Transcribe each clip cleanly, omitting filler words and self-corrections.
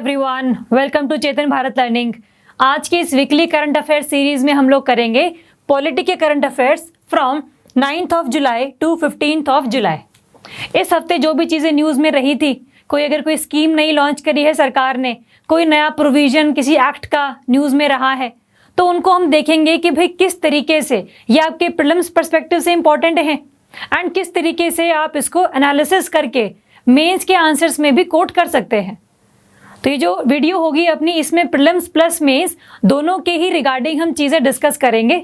Everyone, welcome to Chetan Bharat learning. आज की इस वीकली करंट अफेयर सीरीज में हम लोग करेंगे पॉलिटी के current affairs from 9th of July to 15th of July. इस हफ्ते जो भी चीज़ें न्यूज़ में रही थी, कोई स्कीम नई लॉन्च करी है सरकार ने, कोई नया प्रोविजन किसी एक्ट का न्यूज़ में रहा है, तो उनको हम देखेंगे कि भाई किस तरीके से ये आपके प्रीलिम्स पर्सपेक्टिव से इंपॉर्टेंट हैं एंड किस तरीके से आप इसको एनालिसिस करके मेंस के आंसर्स में भी कोट कर सकते हैं। तो ये जो वीडियो होगी अपनी, इसमें प्रीलिम्स प्लस मेंस दोनों के ही रिगार्डिंग हम चीज़ें डिस्कस करेंगे।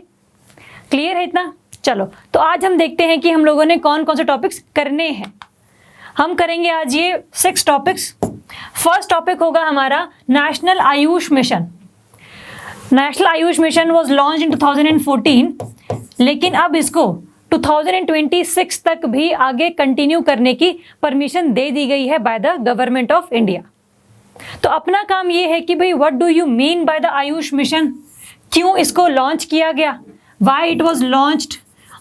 क्लियर है इतना? चलो, तो आज हम देखते हैं कि हम लोगों ने कौन कौन से टॉपिक्स करने हैं। हम करेंगे आज ये 6 टॉपिक्स। फर्स्ट टॉपिक होगा हमारा national AYUSH mission. National AYUSH mission was launch in 2014, लेकिन अब इसको 2026 तक भी आगे कंटिन्यू करने की परमिशन दे दी गई है by the government of India. तो अपना काम ये है कि भाई what do you mean by the Ayush mission, क्यों इसको लॉन्च किया गया, व्हाई इट वाज लॉन्च्ड,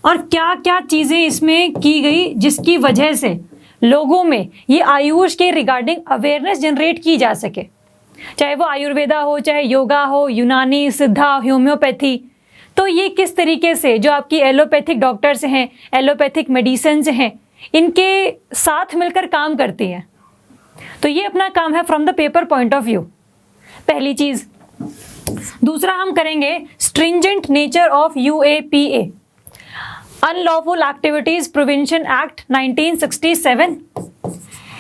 और क्या क्या चीज़ें इसमें की गई जिसकी वजह से लोगों में ये आयुष के रिगार्डिंग अवेयरनेस जनरेट की जा सके। चाहे वो आयुर्वेदा हो, चाहे योगा हो, यूनानी, सिद्धा, होम्योपैथी। तो ये किस तरीके से जो आपकी एलोपैथिक डॉक्टर्स हैं, एलोपैथिक मेडिसिन्स हैं, इनके साथ मिलकर काम करती हैं। तो ये अपना काम है from the paper point of view, पहली चीज। दूसरा हम करेंगे stringent nature of UAPA, unlawful activities prevention act 1967।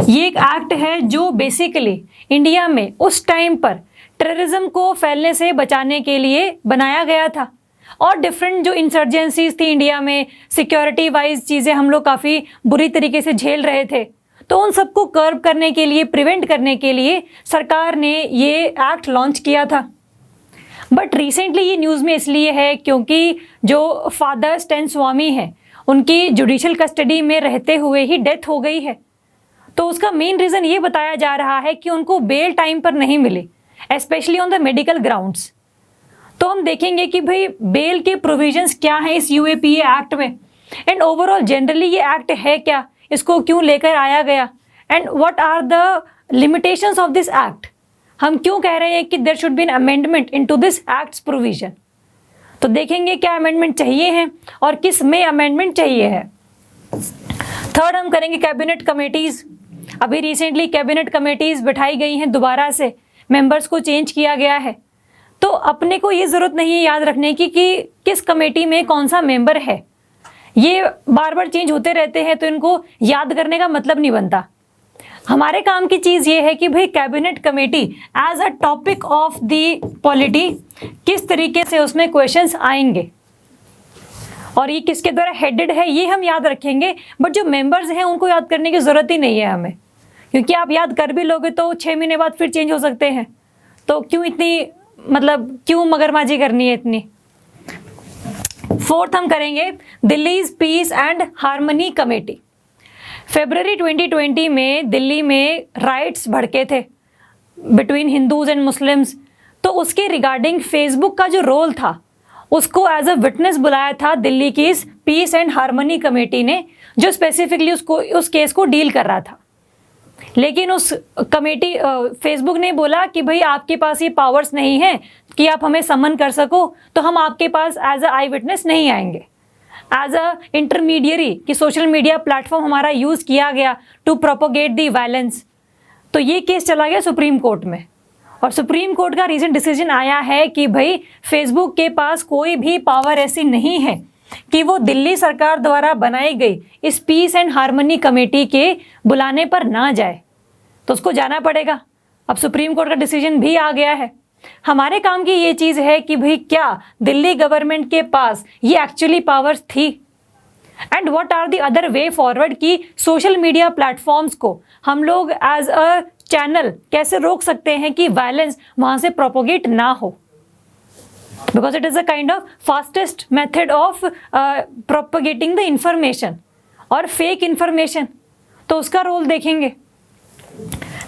ये एक एक्ट है जो बेसिकली इंडिया में उस टाइम पर टेररिज्म को फैलने से बचाने के लिए बनाया गया था, और डिफरेंट जो इंसर्जेंसीज थी इंडिया में, सिक्योरिटी वाइज चीज़ें हम लोग काफ़ी बुरी तरीके से झेल रहे थे, तो उन सबको कर्ब करने के लिए, प्रिवेंट करने के लिए सरकार ने ये एक्ट लॉन्च किया था। बट रिसेंटली ये न्यूज़ में इसलिए है क्योंकि जो फादर स्टैन स्वामी हैं, उनकी जुडिशल कस्टडी में रहते हुए ही डेथ हो गई है। तो उसका मेन रीज़न ये बताया जा रहा है कि उनको बेल टाइम पर नहीं मिली, specially on the medical grounds. तो हम देखेंगे कि भाई बेल के प्रोविजंस क्या हैं इस UAPA एक्ट में, एंड ओवरऑल जनरली ये एक्ट है क्या, इसको क्यों लेकर आया गया, and what are the limitations of this act. हम क्यों कह रहे हैं कि there should be an amendment into this act's provision. तो देखेंगे क्या अमेंडमेंट चाहिए है और किस में अमेंडमेंट चाहिए है। थर्ड हम करेंगे कैबिनेट कमेटीज़। अभी रिसेंटली कैबिनेट कमेटीज़ बिठाई गई हैं, दोबारा से मेंबर्स को चेंज किया गया है। तो अपने को ये ज़रूरत नहीं है याद रखने की कि किस कमेटी में कौन सा मेंबर है, ये बार बार चेंज होते रहते हैं, तो इनको याद करने का मतलब नहीं बनता। हमारे काम की चीज़ ये है कि भाई cabinet committee as a topic of the polity किस तरीके से उसमें क्वेश्चंस आएंगे और ये किसके द्वारा हेडेड है, ये हम याद रखेंगे। बट जो मेंबर्स हैं उनको याद करने की ज़रूरत ही नहीं है हमें, क्योंकि आप याद कर भी लोगे तो 6 महीने बाद फिर चेंज हो सकते हैं। तो क्यों मगरमाजी करनी है इतनी। फोर्थ हम करेंगे Delhi's peace and harmony committee. फरवरी 2020 में दिल्ली में राइट्स भड़के थे बिटवीन हिंदूज एंड मुस्लिम्स, तो उसके रिगार्डिंग फेसबुक का जो रोल था उसको एज अ विटनेस बुलाया था दिल्ली की इस पीस एंड हार्मनी कमेटी ने, जो स्पेसिफिकली उस केस को डील कर रहा था। लेकिन उस कमेटी फेसबुक ने बोला कि भाई आपके पास ये पावर्स नहीं है कि आप हमें समन कर सको, तो हम आपके पास एज अ आई विटनेस नहीं आएंगे। एज अ इंटरमीडियरी कि सोशल मीडिया प्लेटफॉर्म हमारा यूज़ किया गया टू प्रोपोगेट दी वायलेंस। तो ये केस चला गया सुप्रीम कोर्ट में, और सुप्रीम कोर्ट का रीसेंट डिसीजन आया है कि भाई फेसबुक के पास कोई भी पावर ऐसी नहीं है कि वो दिल्ली सरकार द्वारा बनाई गई इस पीस एंड हार्मनी कमेटी के बुलाने पर ना जाए, तो उसको जाना पड़ेगा। अब सुप्रीम कोर्ट का डिसीजन भी आ गया है। हमारे काम की ये चीज़ है कि भाई क्या दिल्ली गवर्नमेंट के पास ये एक्चुअली पावर्स थी, and what are the other way forward कि सोशल मीडिया प्लेटफॉर्म्स को हम लोग एज अ चैनल कैसे रोक सकते हैं कि वायलेंस वहाँ से प्रोपोगेट ना हो, because it is a kind of fastest method of propagating the information और फेक इंफॉर्मेशन। तो उसका रोल देखेंगे।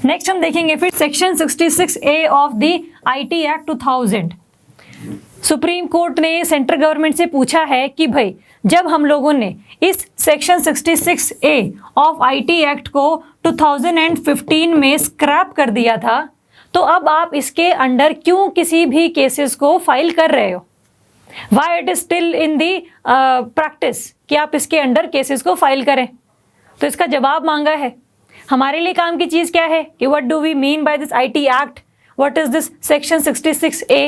नेक्स्ट हम देखेंगे फिर section 66A of the IT act 2000। Supreme court ने सेंट्रल गवर्नमेंट से पूछा है कि भाई जब हम लोगों ने इस section 66A of IT act को 2015 में स्क्रैप कर दिया था, तो अब आप इसके अंडर क्यों किसी भी केसेस को फाइल कर रहे हो? Why it is still in the practice कि आप इसके अंडर केसेस को फाइल करें? तो इसका जवाब मांगा है। हमारे लिए काम की चीज़ क्या है कि what do we mean by this IT act, what is this section 66A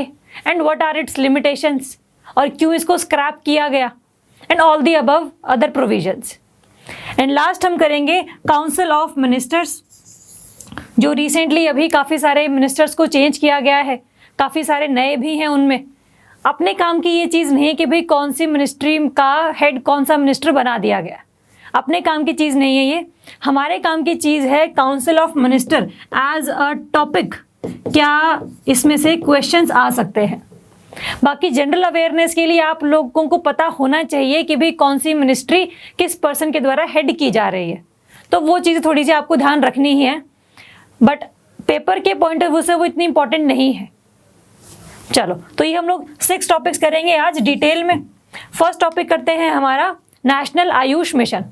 and what are its limitations, और क्यों इसको स्क्रैप किया गया, and all the above other provisions. And last हम करेंगे काउंसिल ऑफ मिनिस्टर्स, जो रिसेंटली अभी काफ़ी सारे मिनिस्टर्स को चेंज किया गया है, काफ़ी सारे नए भी हैं उनमें। अपने काम की ये चीज़ नहीं है कि भाई कौन सी मिनिस्ट्री का हेड कौन सा मिनिस्टर बना दिया गया, अपने काम की चीज़ नहीं है ये। हमारे काम की चीज़ है council of minister as a topic, क्या इसमें से क्वेश्चंस आ सकते हैं। बाकी जनरल अवेयरनेस के लिए आप लोगों को पता होना चाहिए कि भाई कौन सी मिनिस्ट्री किस पर्सन के द्वारा हेड की जा रही है, तो वो चीज़ थोड़ी सी आपको ध्यान रखनी ही है, बट पेपर के पॉइंट ऑफ व्यू से वो इतनी इंपॉर्टेंट नहीं है। चलो, तो ये हम लोग 6 टॉपिक्स करेंगे आज डिटेल में। फर्स्ट टॉपिक करते हैं हमारा national AYUSH mission.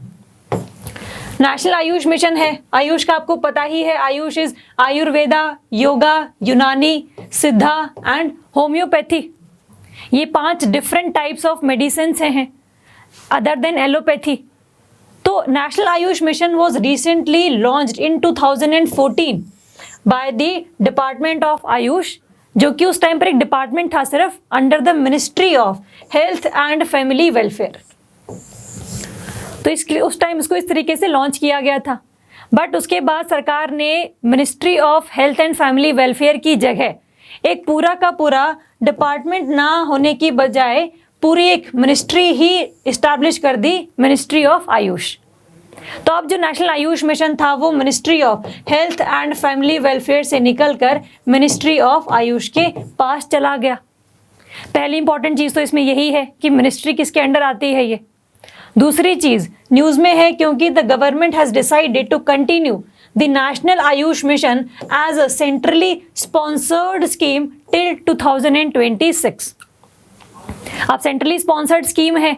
National AYUSH mission है, आयुष का आपको पता ही है, आयुष इज आयुर्वेदा, योगा, यूनानी, सिद्धा एंड होम्योपैथी। ये 5 डिफरेंट टाइप्स ऑफ मेडिसिन हैं अदर देन एलोपैथी। तो national AYUSH mission was recently launched in 2014 by the department of Ayush, जो कि उस टाइम पर एक डिपार्टमेंट था सिर्फ under the ministry of health and family welfare. तो इसके उस टाइम इसको इस तरीके से लॉन्च किया गया था, बट उसके बाद सरकार ने ministry of health and family welfare की जगह एक पूरा का पूरा डिपार्टमेंट ना होने की बजाय पूरी एक मिनिस्ट्री ही इस्टेब्लिश कर दी, मिनिस्ट्री ऑफ आयुष। तो अब जो नेशनल आयुष मिशन था वो ministry of health and family welfare से निकलकर मिनिस्ट्री ऑफ आयुष के पास चला गया। पहली इंपॉर्टेंट चीज़ तो इसमें यही है कि मिनिस्ट्री किसके अंडर आती है ये। दूसरी चीज़ न्यूज़ में है क्योंकि the government has decided to continue the national AYUSH mission as a centrally sponsored scheme till 2026। अब सेंट्रली स्पॉन्सर्ड स्कीम है,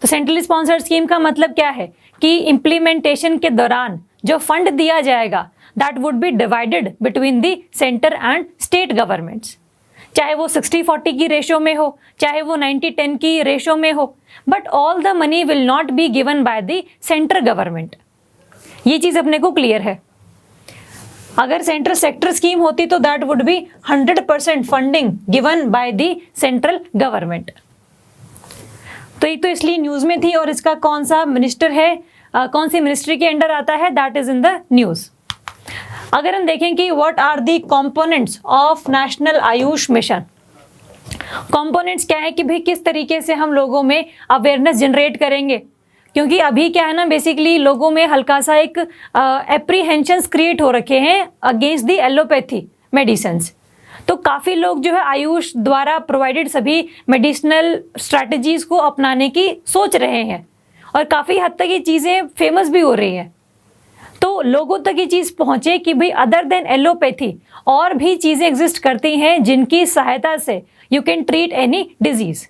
तो सेंट्रली स्पॉन्सर्ड स्कीम का मतलब क्या है कि इम्प्लीमेंटेशन के दौरान जो फंड दिया जाएगा that would be divided between the centre and state governments, चाहे वो 60-40 की रेशो में हो, चाहे वो 90-10 की रेशो में हो, but all the money will not be given by the centre government. ये चीज़ अपने को क्लियर है। अगर सेंटर सेक्टर स्कीम होती तो that would be 100% funding given by the central government. तो ये तो इसलिए न्यूज़ में थी, और इसका कौन सा मिनिस्टर है, कौन सी मिनिस्ट्री के अंडर आता है, that is in the news. अगर हम देखें कि what are the components of national AYUSH mission, components क्या है कि भाई किस तरीके से हम लोगों में अवेयरनेस जनरेट करेंगे, क्योंकि अभी क्या है ना, बेसिकली लोगों में हल्का सा एक एप्रीहेंशंस क्रिएट हो रखे हैं अगेंस्ट दी एलोपैथी मेडिसिन्स। तो काफ़ी लोग जो है आयुष द्वारा प्रोवाइडेड सभी मेडिसिनल स्ट्रैटेजीज को अपनाने की सोच रहे हैं, और काफ़ी हद तक ये चीज़ें फेमस भी हो रही हैं। तो लोगों तक ये चीज़ पहुँचे कि भाई अदर देन एलोपैथी और भी चीज़ें एग्जिस्ट करती हैं जिनकी सहायता से you can treat any disease.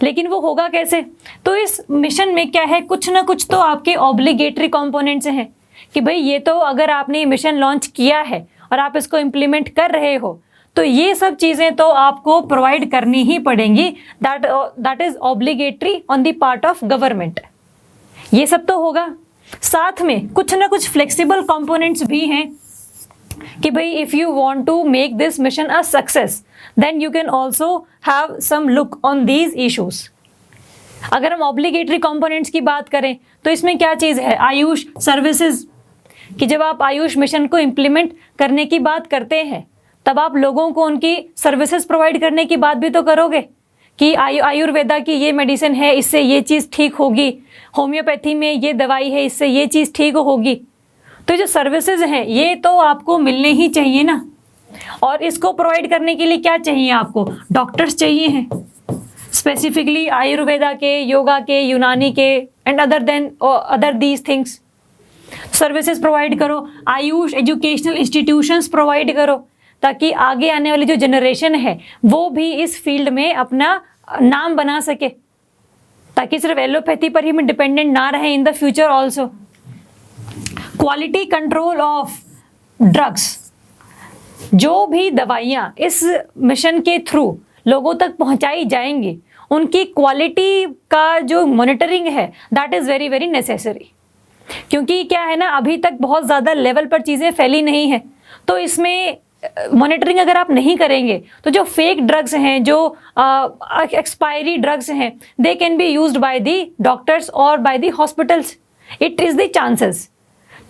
लेकिन वो होगा कैसे? तो इस मिशन में क्या है, कुछ ना कुछ तो आपके ऑब्लिगेटरी कंपोनेंट्स हैं कि भाई ये तो अगर आपने ये मिशन लॉन्च किया है और आप इसको इम्प्लीमेंट कर रहे हो तो ये सब चीज़ें तो आपको प्रोवाइड करनी ही पड़ेंगी, that is obligatory on the part of government. ये सब तो होगा, साथ में कुछ ना कुछ फ्लेक्सिबल कंपोनेंट्स भी हैं कि भाई if you want to make this mission a success then you can also have some look on these issues. अगर हम ऑब्लिगेटरी कंपोनेंट्स की बात करें तो इसमें क्या चीज़ है, आयुष सर्विसेज, कि जब आप आयुष मिशन को इम्प्लीमेंट करने की बात करते हैं तब आप लोगों को उनकी सर्विसेज प्रोवाइड करने की बात भी तो करोगे कि आयुर्वेदा की ये मेडिसिन है, इससे ये चीज़ ठीक होगी, होम्योपैथी में ये दवाई है, इससे ये चीज़ ठीक होगी। तो जो सर्विसेज हैं ये तो आपको मिलने ही चाहिए ना, और इसको प्रोवाइड करने के लिए क्या चाहिए आपको, डॉक्टर्स चाहिए हैं, स्पेसिफिकली आयुर्वेदा के, योगा के, यूनानी के and other these things. Services provide करो, आयुष एजुकेशनल इंस्टीट्यूशंस प्रोवाइड करो, ताकि आगे आने वाली जो जनरेशन है वो भी इस फील्ड में अपना नाम बना सके, ताकि सिर्फ एलोपैथी पर ही डिपेंडेंट ना रहे in the future also. Quality control of drugs, जो भी दवाइयाँ इस मिशन के थ्रू लोगों तक पहुंचाई जाएंगी, उनकी क्वालिटी का जो मॉनिटरिंग है that is very very necessary. क्योंकि क्या है ना, अभी तक बहुत ज़्यादा लेवल पर चीज़ें फैली नहीं हैं, तो इसमें मॉनिटरिंग अगर आप नहीं करेंगे तो जो फेक ड्रग्स हैं, जो एक्सपायरी ड्रग्स हैं, they can be used by the doctors और by the hospitals, it is the chances.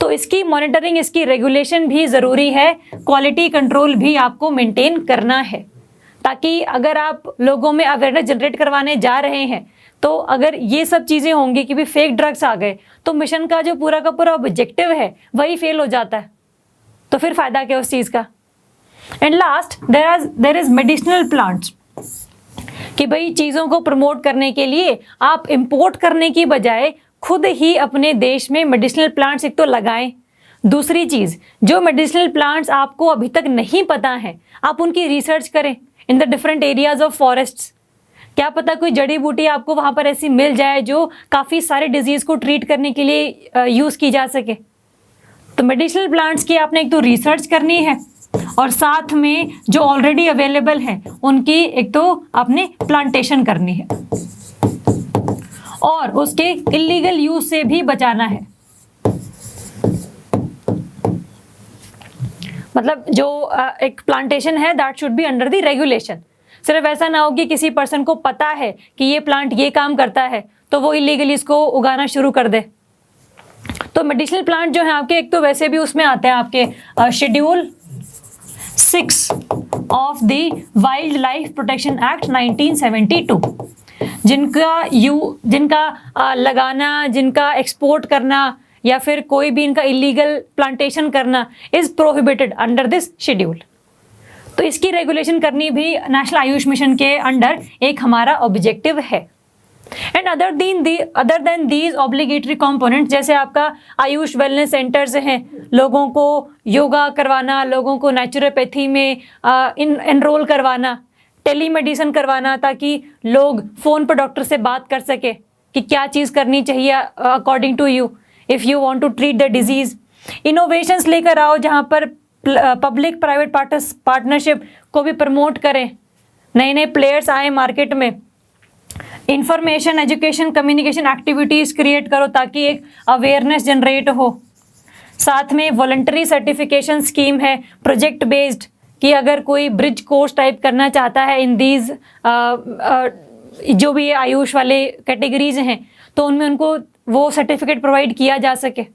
तो इसकी मॉनिटरिंग, इसकी रेगुलेशन भी ज़रूरी है, क्वालिटी कंट्रोल भी आपको मेंटेन करना है, ताकि अगर आप लोगों में अवेयरनेस जनरेट करवाने जा रहे हैं तो अगर ये सब चीज़ें होंगी कि भी फेक ड्रग्स आ गए तो मिशन का जो पूरा का पूरा ऑब्जेक्टिव है वही फेल हो जाता है, तो फिर फ़ायदा क्या उस चीज़ का। And last, there is medicinal plants, कि भाई चीज़ों को प्रमोट करने के लिए आप इंपोर्ट करने की बजाय खुद ही अपने देश में मेडिसिनल प्लांट्स एक तो लगाएं। दूसरी चीज़, जो मेडिसिनल प्लांट्स आपको अभी तक नहीं पता है, आप उनकी रिसर्च करें in the different areas of forests. क्या पता कोई जड़ी बूटी आपको वहाँ पर ऐसी मिल जाए जो काफ़ी सारे डिजीज़ को ट्रीट करने के लिए यूज़ की जा सके। तो मेडिसिनल प्लांट्स की आपने एक तो रिसर्च करनी है, और साथ में जो ऑलरेडी अवेलेबल हैं उनकी एक तो आपने प्लांटेशन करनी है, और उसके इलीगल यूज से भी बचाना है। मतलब जो एक प्लांटेशन है that should be under the regulation. सिर्फ ऐसा ना हो कि किसी पर्सन को पता है कि ये प्लांट ये काम करता है तो वो इलीगली इसको उगाना शुरू कर दे। तो मेडिसिनल प्लांट जो है आपके, एक तो वैसे भी उसमें आते हैं आपके schedule 6 of the wild life protection act 1972, जिनका लगाना, जिनका एक्सपोर्ट करना या फिर कोई भी इनका इलीगल प्लांटेशन करना is prohibited under this schedule. तो इसकी रेगुलेशन करनी भी नेशनल आयुष मिशन के अंडर एक हमारा ऑब्जेक्टिव है। And other than these obligatory component, जैसे आपका आयुष वेलनेस सेंटर्स हैं, लोगों को योगा करवाना, लोगों को नेचुरोपैथी में एनरोल करवाना, टेलीमेडिसिन करवाना, ताकि लोग फ़ोन पर डॉक्टर से बात कर सके कि क्या चीज़ करनी चाहिए according to you if you want to treat the disease. Innovations लेकर आओ जहाँ पर पब्लिक प्राइवेट पार्टनरशिप को भी प्रमोट करें, नए नए प्लेयर्स आए मार्केट में। Information, education, communication activities create करो ताकि एक अवेयरनेस जनरेट हो। साथ में वॉलंटरी सर्टिफिकेशन स्कीम है प्रोजेक्ट बेस्ड, कि अगर कोई ब्रिज कोर्स टाइप करना चाहता है इन दीज जो भी आयुष वाले कैटेगरीज हैं तो उनमें उनको वो सर्टिफिकेट प्रोवाइड किया जा सके।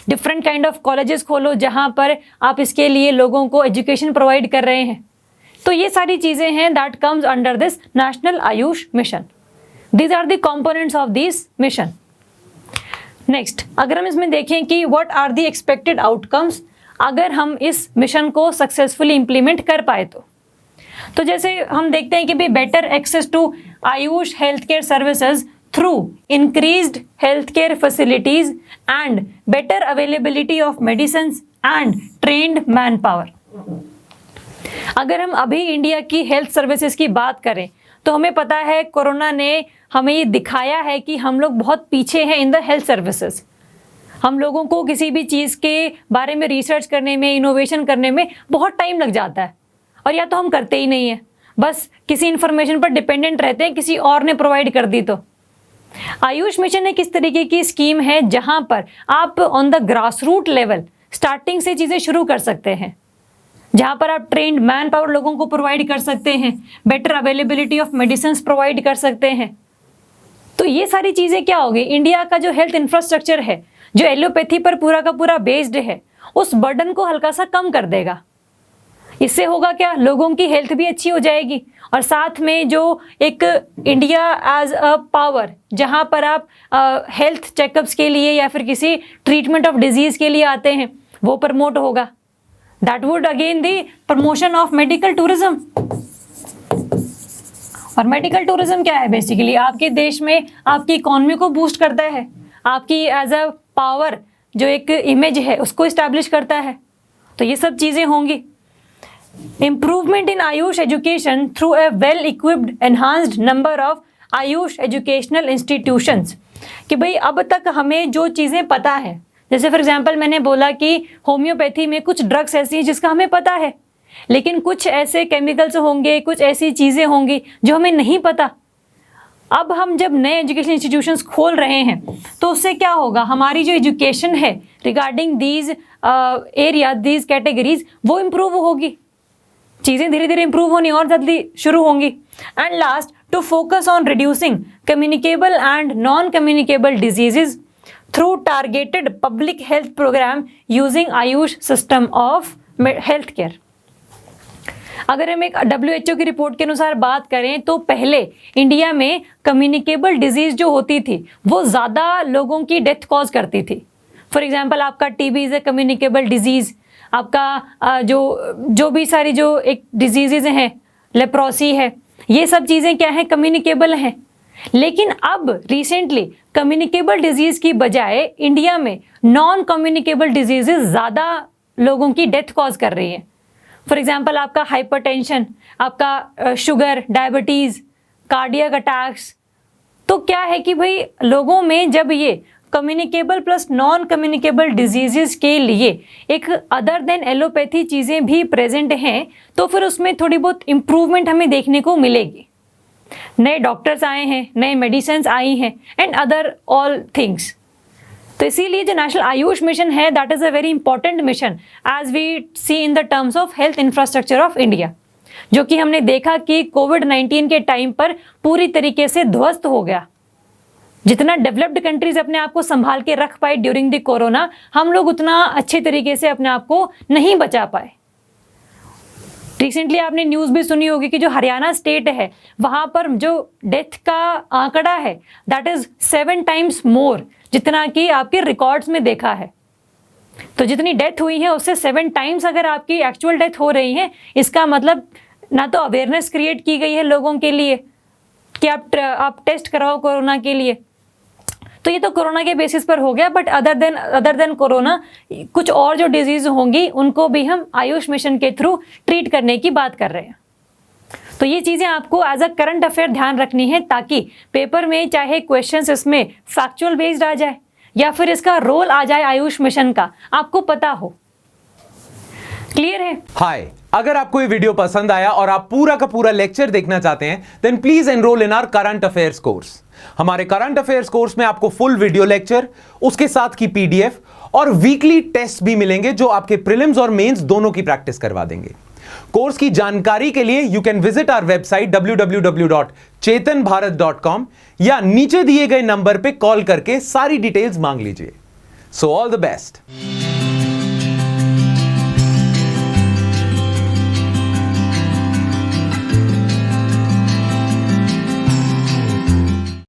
डिफरेंट काइंड ऑफ कॉलेजेस खोलो जहाँ पर आप इसके लिए लोगों को एजुकेशन प्रोवाइड कर रहे हैं। तो ये सारी चीज़ें हैं that comes under this national AYUSH mission. These are the components of this mission. Next, अगर हम इसमें देखें कि what are the expected outcomes अगर हम इस मिशन को सक्सेसफुली इम्प्लीमेंट कर पाए तो जैसे हम देखते हैं कि भाई better access to AYUSH health care services through increased health care facilities and better availability of medicines and trained man power. अगर हम अभी इंडिया की हेल्थ सर्विसेज की बात करें तो हमें पता है कोरोना ने हमें ये दिखाया है कि हम लोग बहुत पीछे हैं इन द हेल्थ सर्विसेज। हम लोगों को किसी भी चीज़ के बारे में रिसर्च करने में, इनोवेशन करने में बहुत टाइम लग जाता है, और या तो हम करते ही नहीं हैं, बस किसी इन्फॉर्मेशन पर डिपेंडेंट रहते हैं, किसी और ने प्रोवाइड कर दी। तो आयुष मिशन एक इस तरीके की स्कीम है जहां पर आप on the grass root level starting से चीज़ें शुरू कर सकते हैं, जहां पर आप ट्रेंड मैन पावर लोगों को प्रोवाइड कर सकते हैं, better availability of medicine provide कर सकते हैं। तो ये सारी चीज़ें क्या होगी, इंडिया का जो हेल्थ इंफ्रास्ट्रक्चर है जो एलोपैथी पर पूरा का पूरा बेस्ड है उस बर्डन को हल्का सा कम कर देगा। इससे होगा क्या, लोगों की हेल्थ भी अच्छी हो जाएगी, और साथ में जो एक इंडिया एज अ पावर जहां पर आप हेल्थ चेकअप्स के लिए या फिर किसी ट्रीटमेंट ऑफ डिजीज़ के लिए आते हैं वो प्रमोट होगा। That would again the promotion of medical tourism. और मेडिकल टूरिज्म क्या है, बेसिकली आपके देश में आपकी इकोनॉमी को बूस्ट करता है, आपकी एज अ पावर जो एक इमेज है उसको इस्टेब्लिश करता है। तो ये सब चीज़ें होंगी। Improvement in Ayush education through a well equipped enhanced number of Ayush educational institutions, कि भाई अब तक हमें जो चीज़ें पता है, जैसे फॉर एग्जांपल मैंने बोला कि होम्योपैथी में कुछ ड्रग्स ऐसी हैं जिसका हमें पता है लेकिन कुछ ऐसे केमिकल्स होंगे, कुछ ऐसी चीज़ें होंगी जो हमें नहीं पता। अब हम जब नए एजुकेशन इंस्टीट्यूशंस खोल रहे हैं तो उससे क्या होगा, हमारी जो एजुकेशन है regarding these area, these categories, वो इम्प्रूव होगी, चीज़ें धीरे धीरे इम्प्रूव होनी और जल्दी शुरू होंगी। And last, to focus on reducing communicable and non communicable diseases through targeted public health programme using AYUSH system of health care. अगर हम एक WHO की रिपोर्ट के अनुसार बात करें तो पहले इंडिया में कम्युनिकेबल डिजीज जो होती थी वो ज़्यादा लोगों की डेथ कॉज करती थी। फॉर एग्जांपल आपका TB is a communicable disease, आपका जो भी सारी जो एक डिजीज़ हैं, लेप्रोसी है, ये सब चीज़ें क्या हैं, कम्युनिकेबल हैं। लेकिन अब रिसेंटली कम्युनिकेबल डिजीज़ की बजाय इंडिया में नॉन कम्युनिकेबल डिजीज़ ज़्यादा लोगों की डेथ कॉज कर रही हैं। फॉर एग्जाम्पल आपका हाइपरटेंशन, आपका शुगर, डायबिटीज़, कार्डियक अटैक्स। तो क्या है कि भाई लोगों में जब ये communicable plus non communicable disease के लिए एक अदर देन एलोपैथी चीज़ें भी प्रेजेंट हैं तो फिर उसमें थोड़ी बहुत इम्प्रूवमेंट हमें देखने को मिलेगी। नए डॉक्टर्स आए हैं, नए मेडिसिन्स आई हैं एंड अदर ऑल थिंग्स। तो इसीलिए जो नेशनल आयुष मिशन है that is a very important mission as we see in the terms of health infrastructure of India, जो कि हमने देखा कि कोविड-19 के टाइम पर पूरी तरीके से ध्वस्त हो गया। जितना डेवलप्ड कंट्रीज अपने आप को संभाल के रख पाए ड्यूरिंग द कोरोना, हम लोग उतना अच्छे तरीके से अपने आप को नहीं बचा पाए। रिसेंटली आपने न्यूज़ भी सुनी होगी कि जो हरियाणा स्टेट है वहाँ पर जो डेथ का आंकड़ा है दैट इज़ 7 टाइम्स मोर जितना कि आपके रिकॉर्ड्स में देखा है। तो जितनी डेथ हुई है उससे 7 टाइम्स अगर आपकी एक्चुअल डेथ हो रही है, इसका मतलब ना तो अवेयरनेस क्रिएट की गई है लोगों के लिए कि आप टेस्ट कराओ कोरोना के लिए। तो ये तो कोरोना के बेसिस पर हो गया, बट अदर देन कोरोना कुछ और जो डिजीज़ होंगी उनको भी हम आयुष मिशन के थ्रू ट्रीट करने की बात कर रहे हैं। तो ये चीज़ें आपको एज अ करंट अफेयर ध्यान रखनी है ताकि पेपर में चाहे क्वेश्चंस इसमें फैक्चुअल बेस्ड आ जाए या फिर इसका रोल आ जाए आयुष मिशन का, आपको पता हो। क्लियर है? हाय, अगर आपको ये वीडियो पसंद आया और आप पूरा का पूरा लेक्चर देखना चाहते हैं then please enrol in our current affairs course. हमारे करंट अफेयर्स कोर्स में आपको फुल वीडियो लेक्चर, उसके साथ की PDF और वीकली टेस्ट भी मिलेंगे जो आपके प्रीलिम्स और मेंस दोनों की प्रैक्टिस करवा देंगे। कोर्स की जानकारी के लिए you can visit our website www.chetanbharat.com या नीचे दिए गए नंबर पे कॉल करके सारी डिटेल्स मांग लीजिए। So all the best.